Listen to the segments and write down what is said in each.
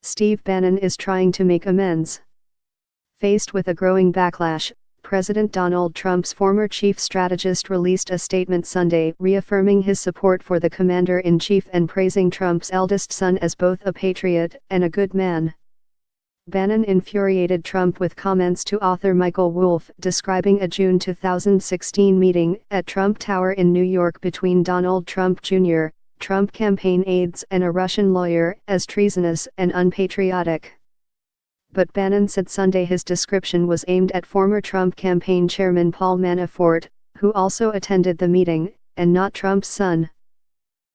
Steve Bannon is trying to make amends. Faced with a growing backlash, President Donald Trump's former chief strategist released a statement Sunday reaffirming his support for the commander-in-chief and praising Trump's eldest son as both a patriot and a good man. Bannon infuriated Trump with comments to author Michael Wolff describing a June 2016 meeting at Trump Tower in New York between Donald Trump Jr., Trump campaign aides and a Russian lawyer as treasonous and unpatriotic. But Bannon said Sunday his description was aimed at former Trump campaign chairman Paul Manafort, who also attended the meeting, and not Trump's son.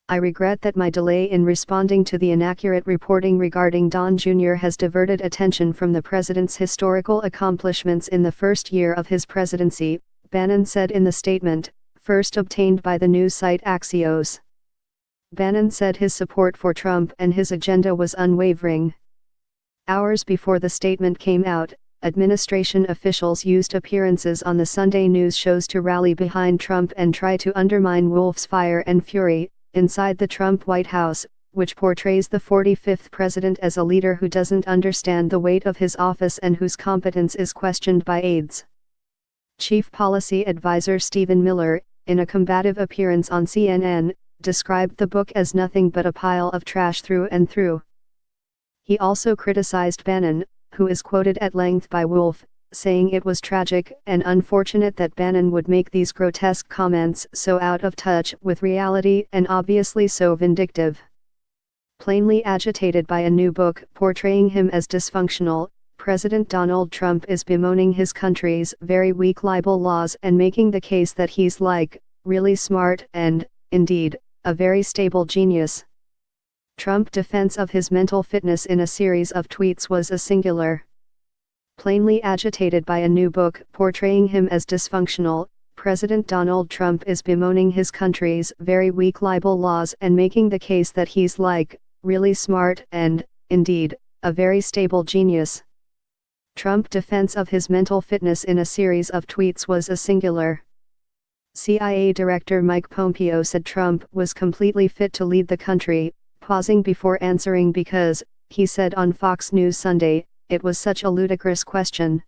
I regret that my delay in responding to the inaccurate reporting regarding Don Jr. has diverted attention from the president's historical accomplishments in the first year of his presidency, Bannon said in the statement, first obtained by the news site Axios. Bannon said his support for Trump and his agenda was unwavering. Hours before the statement came out, administration officials used appearances on the Sunday news shows to rally behind Trump and try to undermine Wolff's fire and fury inside the Trump White House, which portrays the 45th president as a leader who doesn't understand the weight of his office and whose competence is questioned by aides. Chief Policy Advisor Stephen Miller, in a combative appearance on CNN, described the book as nothing but a pile of trash through and through. He also criticized Bannon, who is quoted at length by Wolff, saying it was tragic and unfortunate that Bannon would make these grotesque comments so out of touch with reality and obviously so vindictive. Plainly agitated by a new book portraying him as dysfunctional, President Donald Trump is bemoaning his country's very weak libel laws and making the case that he's really smart and, indeed, a very stable genius. Trump's defense of his mental fitness in a series of tweets was a singular. Plainly agitated by a new book portraying him as dysfunctional, President Donald Trump is bemoaning his country's very weak libel laws and making the case that he's really smart and, indeed, a very stable genius. Trump's defense of his mental fitness in a series of tweets was a singular. CIA Director Mike Pompeo said Trump was completely fit to lead the country, pausing before answering because, he said on Fox News Sunday, it was such a ludicrous question.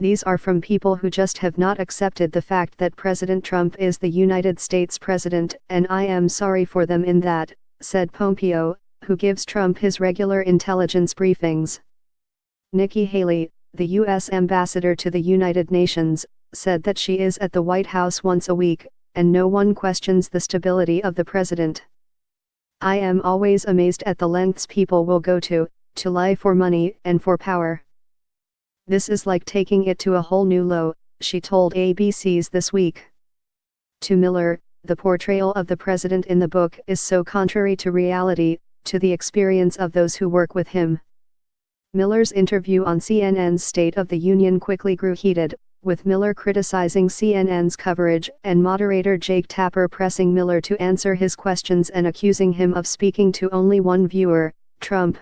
These are from people who just have not accepted the fact that President Trump is the United States president, and I am sorry for them in that, said Pompeo, who gives Trump his regular intelligence briefings. Nikki Haley, the U.S. ambassador to the United Nations, said that she is at the White House once a week, and no one questions the stability of the president. I am always amazed at the lengths people will go to lie for money and for power. This is like taking it to a whole new low, she told ABC's This Week. To Miller, the portrayal of the president in the book is so contrary to reality, to the experience of those who work with him. Miller's interview on CNN's State of the Union quickly grew heated, with Miller criticizing CNN's coverage and moderator Jake Tapper pressing Miller to answer his questions and accusing him of speaking to only one viewer, Trump.